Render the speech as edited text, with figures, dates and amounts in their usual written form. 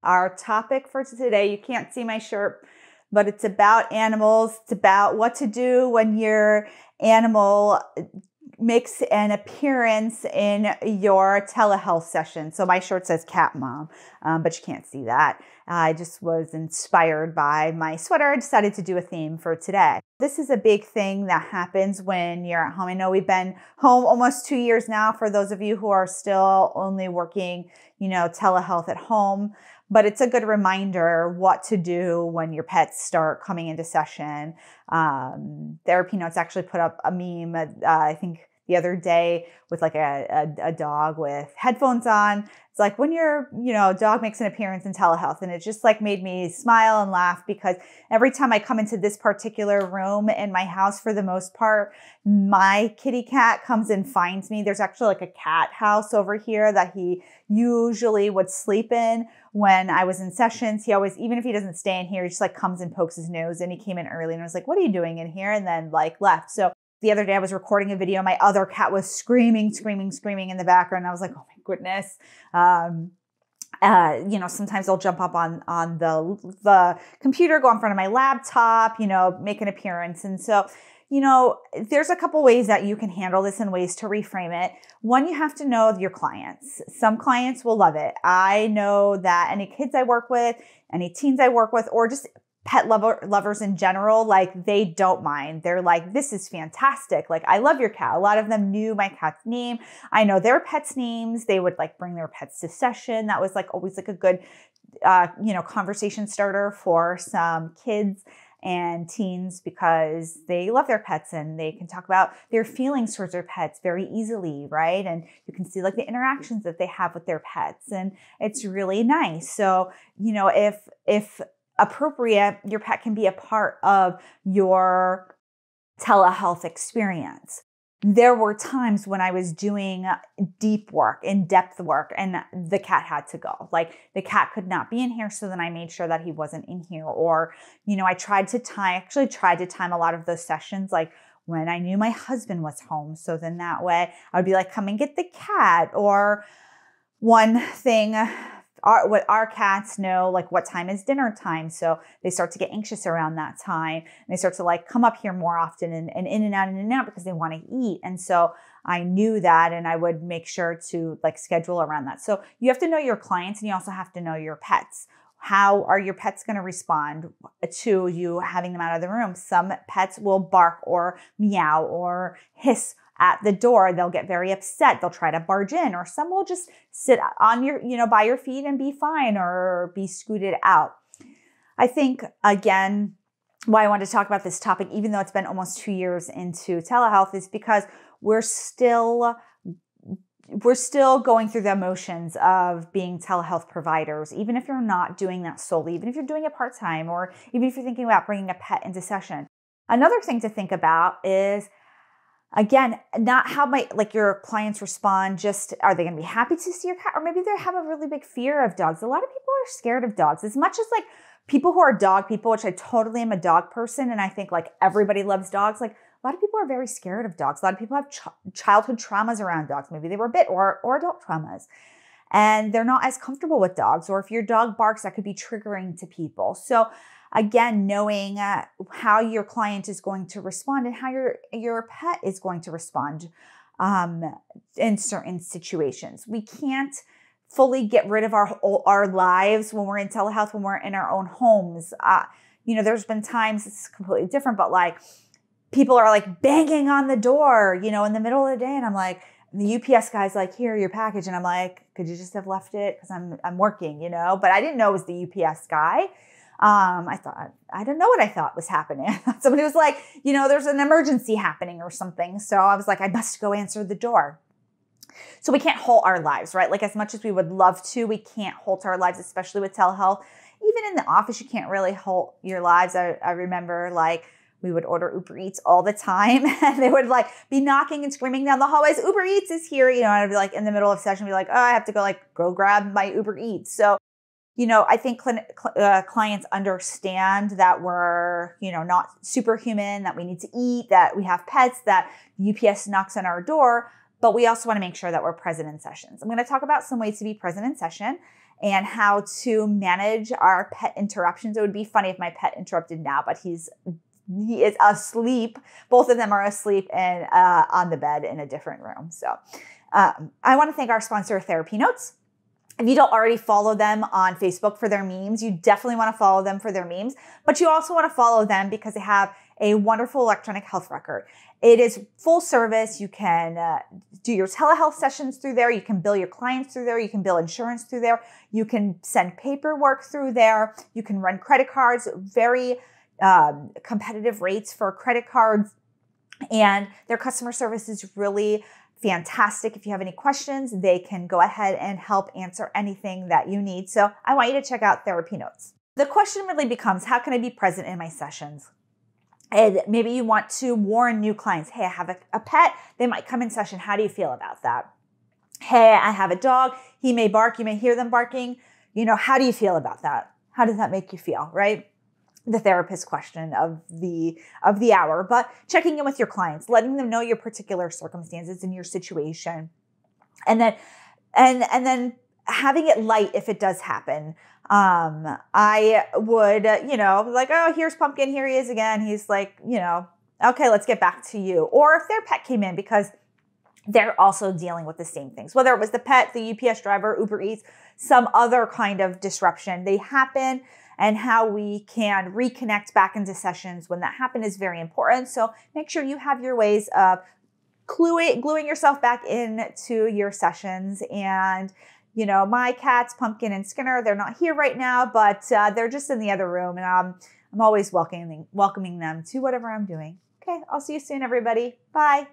Our topic for today, you can't see my shirt, but it's about animals. It's about what to do when your animal makes an appearance in your telehealth session. So my shirt says Cat Mom, but you can't see that. I just was inspired by my sweater. I decided to do a theme for today. This is a big thing that happens when you're at home. I know we've been home almost 2 years now for those of you who are still only working, telehealth at home. But it's a good reminder what to do when your pets start coming into session. TherapyNotes actually put up a meme, I think the other day, with like a dog with headphones on. It's like when your, dog makes an appearance in telehealth, and it just like made me smile and laugh, because every time I come into this particular room in my house, for the most part, my kitty cat comes and finds me. There's actually like a cat house over here that he usually would sleep in when I was in sessions. He always, even if he doesn't stay in here, he just like comes and pokes his nose in. He came in early and I was like, what are you doing in here? And then like left. So the other day I was recording a video. My other cat was screaming in the background. I was like, oh my goodness. Sometimes I'll jump up on the computer, go in front of my laptop, make an appearance. And so, there's a couple ways that you can handle this and ways to reframe it. One, you have to know your clients. Some clients will love it. I know that any kids I work with, any teens I work with, or just pet lovers in general, like they don't mind. They're like, this is fantastic. Like, I love your cat. A lot of them knew my cat's name. I know their pets' names. They would like bring their pets to session. That was like always like a good, conversation starter for some kids and teens, because they love their pets and they can talk about their feelings towards their pets very easily, right? And you can see like the interactions that they have with their pets, and it's really nice. So, if appropriate, your pet can be a part of your telehealth experience. There were times when I was doing deep work, in-depth work, and the cat had to go. Like, the cat could not be in here, so then I made sure that he wasn't in here. Or, I tried to time a lot of those sessions, like when I knew my husband was home. So then that way I would be like, come and get the cat. Or one thing, what our cats know, like what time is dinner time. So they start to get anxious around that time. And they start to like come up here more often and in and out because they want to eat. And so I knew that, and I would make sure to like schedule around that. So you have to know your clients, and you also have to know your pets. How are your pets going to respond to you having them out of the room? Some pets will bark or meow or hiss at the door. They'll get very upset. They'll try to barge in, or some will just sit on your, by your feet and be fine, or be scooted out. I think, again, why I wanted to talk about this topic, even though it's been almost 2 years into telehealth, is because we're still going through the emotions of being telehealth providers, even if you're not doing that solely, even if you're doing it part-time, or even if you're thinking about bringing a pet into session. Another thing to think about is, again, not how your clients respond. Just, are they going to be happy to see your cat? Or maybe they have a really big fear of dogs. A lot of people are scared of dogs, as much as like people who are dog people, which I totally am a dog person. And I think like everybody loves dogs. Like, a lot of people are very scared of dogs. A lot of people have childhood traumas around dogs. Maybe they were bit, or adult traumas, and they're not as comfortable with dogs. Or if your dog barks, that could be triggering to people. So again, knowing how your client is going to respond and how your pet is going to respond in certain situations. We can't fully get rid of our lives when we're in telehealth, when we're in our own homes. There's been times, it's completely different, but like people are like banging on the door, in the middle of the day, and I'm like, the UPS guy's like, here, your package. And I'm like, could you just have left it? Because I'm working, but I didn't know it was the UPS guy. I don't know what I thought was happening. I thought somebody was like, there's an emergency happening or something. So I was like, I must go answer the door. So we can't halt our lives, right? Like, as much as we would love to, we can't halt our lives, especially with telehealth. Even in the office, you can't really halt your lives. I remember like we would order Uber Eats all the time, and they would like be knocking and screaming down the hallways, Uber Eats is here, and I'd be like in the middle of session, be like, oh, I have to go grab my Uber Eats. So I think clients understand that we're, not superhuman, that we need to eat, that we have pets, that UPS knocks on our door, but we also want to make sure that we're present in sessions. I'm going to talk about some ways to be present in session and how to manage our pet interruptions. It would be funny if my pet interrupted now, but he is asleep. Both of them are asleep and on the bed in a different room. So I want to thank our sponsor, TherapyNotes. If you don't already follow them on Facebook for their memes, you definitely want to follow them for their memes, but you also want to follow them because they have a wonderful electronic health record. It is full service. You can do your telehealth sessions through there. You can bill your clients through there. You can bill insurance through there. You can send paperwork through there. You can run credit cards, very competitive rates for credit cards. And their customer service is really fantastic. If you have any questions, they can go ahead and help answer anything that you need. So I want you to check out TherapyNotes. The question really becomes, how can I be present in my sessions? And maybe you want to warn new clients, hey, I have a pet. They might come in session. How do you feel about that? Hey, I have a dog. He may bark. You may hear them barking. How do you feel about that? How does that make you feel, right? The therapist question of the hour, but checking in with your clients, letting them know your particular circumstances and your situation. And then having it light if it does happen. I would, like, oh, here's Pumpkin. Here he is again. He's like, okay, let's get back to you. Or if their pet came in because they're also dealing with the same things, whether it was the pet, the UPS driver, Uber Eats, some other kind of disruption, they happen. And how we can reconnect back into sessions when that happens is very important. So make sure you have your ways of gluing yourself back into your sessions. And, my cats, Pumpkin and Skinner, they're not here right now, but they're just in the other room. And I'm always welcoming them to whatever I'm doing. Okay, I'll see you soon, everybody. Bye.